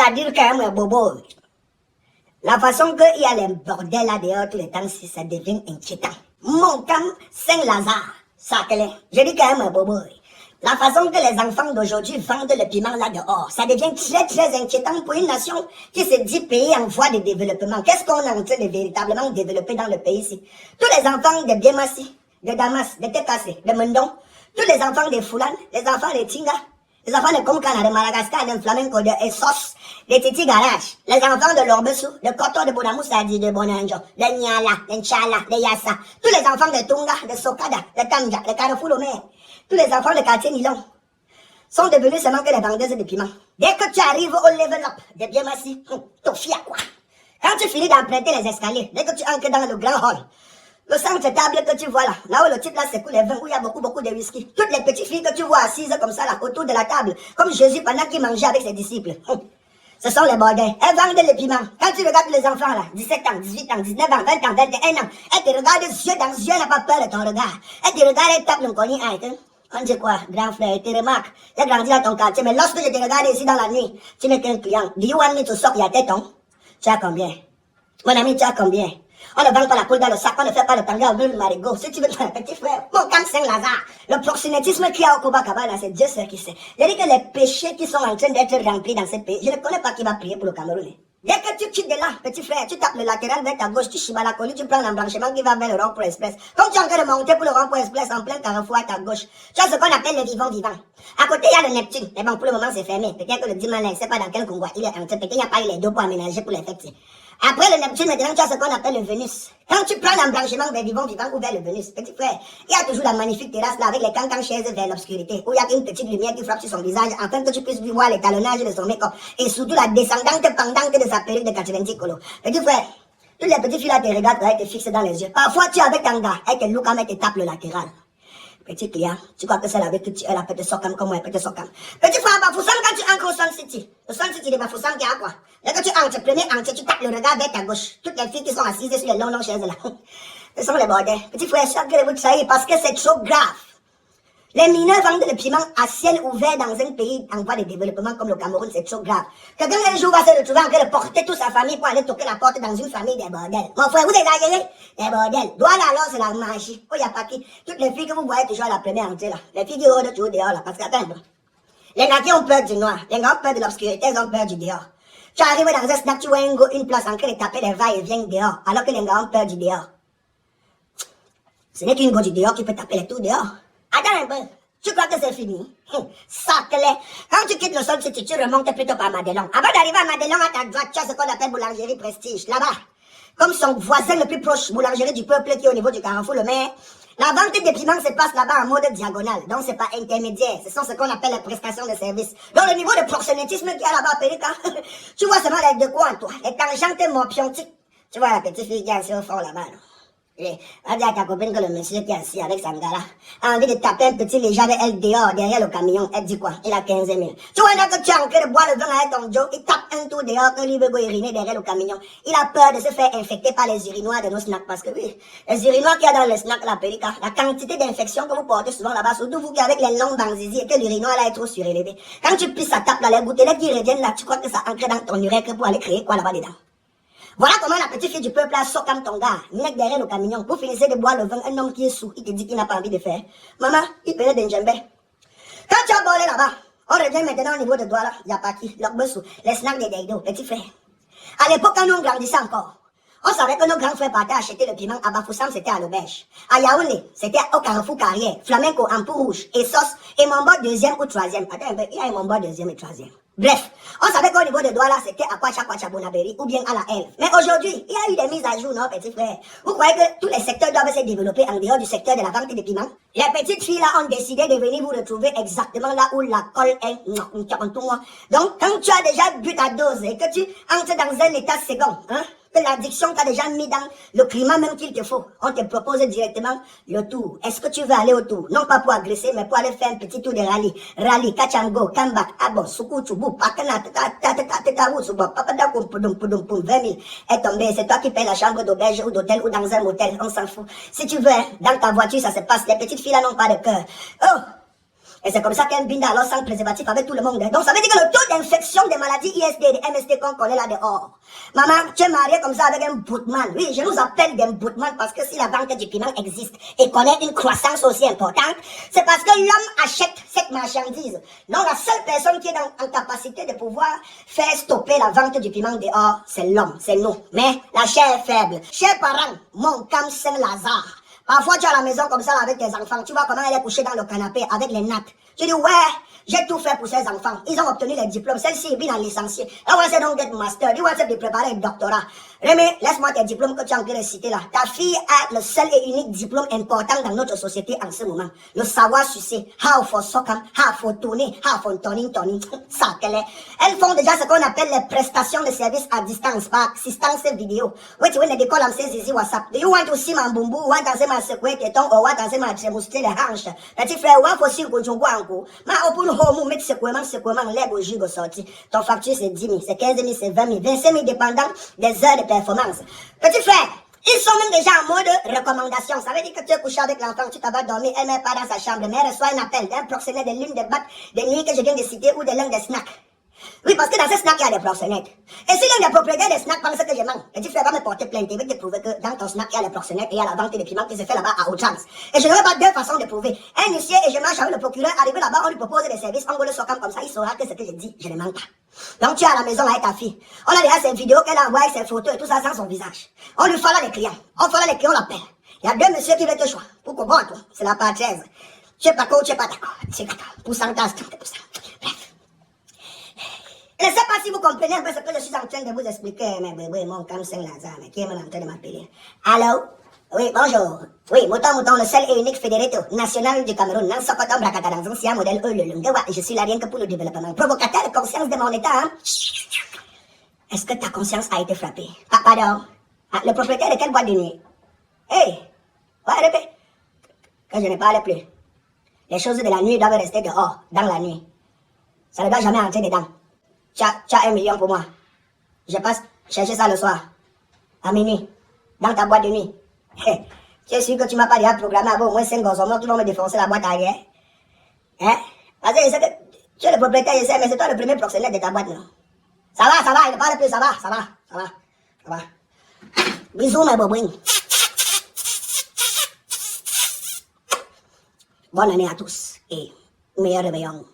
C'est-à-dire quand même, bobo, la façon qu'il y a les bordels là dehors tous les temps, si ça devient inquiétant. Mon cam, Saint-Lazare, sacré. Je dis quand même, bobo. La façon que les enfants d'aujourd'hui vendent le piment là dehors, ça devient très très inquiétant pour une nation qui se dit pays en voie de développement. Qu'est-ce qu'on est en train de véritablement développer dans le pays ici? Tous les enfants de Biémassi, de Damas, de Tekassé, de Mendon, tous les enfants de Foulan, les enfants de Tinga, les enfants de Komkana, de Madagascar, de Flamenco, de Essos, de Titi Garage, les enfants de Lorbessou, de Koto, de Bonamoussadi, de Bonanjo, de Niala, de Nchala, de Yassa, tous les enfants de Tunga, de Sokada, de Tanja, de Carrefour Lomé, tous les enfants de quartier Nilon sont devenus seulement que les vendeuses de piment. Dès que tu arrives au level up de Biémassi, t'en fies à quoi? Quand tu finis d'emprunter les escaliers, dès que tu entres dans le grand hall, le centre table que tu vois là où le type là secoue les vins, où il y a beaucoup de whisky. Toutes les petites filles que tu vois assises comme ça là, autour de la table, comme Jésus pendant qu'il mangeait avec ses disciples. Ce sont les bordels. Elles vendent les piments. Quand tu regardes les enfants là, 17 ans, 18 ans, 19 ans, 20 ans, 21 ans, elles te regardent yeux dans yeux, elles n'ont pas peur de ton regard. Elles te regardent, elles tapent le collier. On dit quoi, grand frère, tu remarques, j'ai grandi dans ton quartier, mais lorsque je te regarde ici dans la nuit, tu n'es qu'un client. Do you want me to suck your téton? Tu as combien? Mon ami, tu as combien? On ne vend pas la poule dans le sac, on ne fait pas le tanga, on veut le marigot. Si tu veux un petit frère, mon camp Saint-Lazare, le proxénétisme qu'il y a au Copacabana, c'est Dieu seul qui sait. Je dis que les péchés qui sont en train d'être remplis dans ce pays, je ne connais pas qui va prier pour le Cameroun. Dès que tu quittes de là, petit frère, tu tapes le latéral vers ta gauche, tu chibas la colis, tu prends l'embranchement qui va vers le rond-point express. Comme tu es en train de monter pour le rond-point express en plein carrefour à ta gauche, tu as ce qu'on appelle le vivant-vivant. À côté, il y a le Neptune. Mais bon, pour le moment, c'est fermé. Peut-être que le dimanche, je ne sais pas dans quel convoi il est entré. Peut-être qu'il n'y a pas eu les deux pour aménager pour les fêtes. Après le Neptune, maintenant, tu as ce qu'on appelle le Vénus. Quand tu prends l'embranchement vers vivant-vivant ou vers le Vénus, petit frère, il y a toujours la magnifique terrasse là avec les cancans chaises vers l'obscurité, où il y a une petite lumière qui frappe sur son visage, afin que tu puisses voir l'étalonnage de son make-up, et surtout la descendante pendante de sa perruque de 90 kilos. Petit frère, toutes les petites filles là te regardent, elles te fixent dans les yeux. Parfois, tu es avec un gars, elles te look comme elles te tapent le latéral. Petit client, tu crois que c'est avec que tu es la petite socam comme moi, petite socam. Petit frère, Bafoussam, quand tu entres au Sun City, le Sun City de Bafoussam, qui a quoi? Dès que tu entres, premier entrée, tu tapes le regard vers ta gauche. Toutes les filles qui sont assises sur les longs chaises là. Ce sont les bordels. Petit frère, chaque que vous savez, parce que c'est trop grave. Les mineurs vendent le piment à ciel ouvert dans un pays en voie de développement comme le Cameroun, c'est trop grave. Quelqu'un un jour va se retrouver en train de porter toute sa famille pour aller toquer la porte dans une famille des bordels. Mon frère, vous exagérez? Des bordels. Douala alors, c'est la magie. Oh, il n'y a pas qui. Toutes les filles que vous voyez toujours à la première entrée là. Les filles qui rôdent toujours dehors là. Parce qu'attends, les naquets ont peur du noir. Les gars ont peur de l'obscurité, ils ont peur du dehors. Tu arrives dans un snack, tu vois une place en train de taper les va-et-vient dehors. Alors que les gars ont peur du dehors. Ce n'est qu'une go du dehors qui peut taper les tours dehors. Attends un peu. Tu crois que c'est fini? Sacré. Quand tu quittes le sol, tu remontes plutôt par Madelon. Avant d'arriver à Madelon, à ta droite, tu as ce qu'on appelle boulangerie Prestige. Là-bas, comme son voisin le plus proche, boulangerie du peuple qui est au niveau du Carrefour, le maire, la vente des piments se passe là-bas en mode diagonale. Donc, c'est pas intermédiaire. Ce sont ce qu'on appelle les prestations de services. Donc, le niveau de proxénétisme qu'il y a là-bas à Périka, tu vois seulement les deux coins, toi. Les tangentes morpiontiques. Tu vois la petite fille qui est assise au fond là-bas, là. Va dire à ta copine que le monsieur qui est assis avec Sangara a envie de taper un petit léger avec elle dehors, derrière le camion. Elle dit quoi? Il a 15 000. Tu vois là que tu es en train de boire le vin avec ton Joe, il tape un tour dehors que lui veut go uriner derrière le camion. Il a peur de se faire infecter par les urinoirs de nos snacks. Parce que oui, les urinoirs qu'il y a dans les snacks, la Périka, la quantité d'infections que vous portez souvent là-bas, surtout vous qui avec les longues dans zizi et que l'urinoir là est trop surélevé. Quand tu pisses, ça tape là, les gouttelettes qui reviennent là, tu crois que ça ancre dans ton urètre pour aller créer quoi là-bas dedans? Voilà comment la petite fille du peuple a sort comme ton gars, mec derrière le camion, pour finir de boire le vin, un homme qui est sous, il te dit qu'il n'a pas envie de faire. Maman, il prenait des djembé. Quand tu as bolé là-bas, on revient maintenant au niveau de Douala, il n'y a pas qui, l'Okbessou, les snacks des Deido, petit frère. À l'époque, quand nous grandissons encore, on savait que nos grands frères partaient acheter le piment. À Bafoussam, c'était à l'auberge. À Yaoundé, c'était au Carrefour Carrière, Flamenco, Ampou Rouge, et Sauce, et Mombo deuxième ou troisième. Attends un peu, il y a un Mombo deuxième et troisième. Bref, on savait qu'au niveau de Douala, c'était à Kwacha Bonaberi ou bien à la Elve. Mais aujourd'hui, il y a eu des mises à jour, non, petit frère? Vous croyez que tous les secteurs doivent se développer en dehors du secteur de la vente des piments? Les petites filles là ont décidé de venir vous retrouver exactement là où la colle est. Donc, quand tu as déjà bu ta dose et que tu entres dans un état second, hein, que l'addiction t'a déjà mis dans le climat même qu'il te faut, on te propose directement le tour. Est-ce que tu veux aller au tour? Non pas pour agresser, mais pour aller faire un petit tour de rallye. Rallye, Kachango, Kambak, Abo, Soukou, Choubou, Pakana, Papadakoum, 20 000 est tombé. C'est toi qui payes la chambre d'auberge ou d'hôtel ou dans un motel, on s'en fout. Si tu veux, hein, dans ta voiture, ça se passe. Les petites filles là n'ont pas de cœur. Oh! Et c'est comme ça qu'un binda alors sans préservatif avec tout le monde. Donc ça veut dire que le taux d'infection des maladies ISD, des MST qu'on connaît là dehors. Maman, tu es mariée comme ça avec un bootman. Oui, je nous appelle des bootman parce que si la vente du piment existe et connaît une croissance aussi importante, c'est parce que l'homme achète cette marchandise. Donc la seule personne qui est en capacité de pouvoir faire stopper la vente du piment dehors, c'est l'homme, c'est nous. Mais la chair est faible. Chers parents, mon cam Saint-Lazare. Parfois, tu es à la maison comme ça là, avec tes enfants. Tu vois comment elle est couchée dans le canapé avec les nattes. Tu dis, ouais, j'ai tout fait pour ces enfants. Ils ont obtenu les diplômes. Celle-ci est bien en licencié. I want to don't get master. You want to préparer un doctorat. Rémi, laisse-moi tes diplômes que tu as en train de citer là. Ta fille a le seul et unique diplôme important dans notre société en ce moment. Le savoir sucer. How for soccer, how for tourner, how for turning. Ça qu'elle est. Elles font déjà ce qu'on appelle les prestations de services à distance par assistance vidéo. Which when they call them say zizi WhatsApp. Do you want to see my bumbu? Want to see my secouer téton? Or want to see my trémousser les hanches? Petit frère, want to see Kunchungwangu? Ma open home, mettre secouement, l'air au gigot sorti. Ton facture c'est 10 000, c'est 15 000, c'est 20 000, 25 000 dépendant des heures de performance. Petit frère, ils sont même déjà en mode recommandation. Ça veut dire que tu es couché avec l'enfant, tu t'en vas dormir, elle n'est pas dans sa chambre, mais elle reçoit un appel d'un proxénète de l'une des bacs des nuits que je viens de citer ou de l'un des snacks. Oui, parce que dans ces snacks, il y a des proxénètes. Et si l'un des propriétaires des snacks pense que je mens, petit frère va me porter plainte. Il veut te prouver que dans ton snack, il y a les proxénètes et il y a la vente des piments qui se fait là-bas à outrance. Et je n'aurai pas deux façons de prouver. Un huissier et je marche avec le procureur, arrivé là-bas, on lui propose des services, on va le sortir comme ça, il saura que ce que je dis, je ne mens pas. Donc tu es à la maison avec ta fille. On a déjà ses vidéos qu'elle a envoyées, ses photos et tout ça sans son visage. On lui follow les clients. On follow les clients, on l'appelle. Il y a deux messieurs qui veulent te choisir. Pour comprendre, toi. C'est la part 13. Tu es pas d'accord, tu es pas d'accord. C'est d'accord. Pourcentage, 30%. Bref. Je ne sais pas si vous comprenez un peu ce que je suis en train de vous expliquer, mais oui, mon cam Saint-Lazare, mais qui est en train de m'appeler. Allô? Oui, bonjour. Oui, Mouton, le seul et unique fédérateur national du Cameroun, non Sokoto Bracata, dans un modèle je suis là rien que pour le développement. Provocateur de conscience de mon état, hein? Est-ce que ta conscience a été frappée? Pardon. Le propriétaire de quelle boîte de nuit? Hey! Ouais, répète. Que je ne parle plus. Les choses de la nuit doivent rester dehors, dans la nuit. Ça ne doit jamais entrer dedans. Tu as 1 million pour moi. Je passe chercher ça le soir. À minuit. Dans ta boîte de nuit. Tu es sûr que tu m'as pas déjà programmé avant au moins 5 gosses qui vont me défoncer la boîte arrière? Hein? Parce que je sais que tu es le propriétaire, je sais, mais c'est toi le premier proxénète de ta boîte, non? Ça va, il ne parle plus, ça va. Bisous, mes bobouines. Bonne année à tous et meilleur réveillon.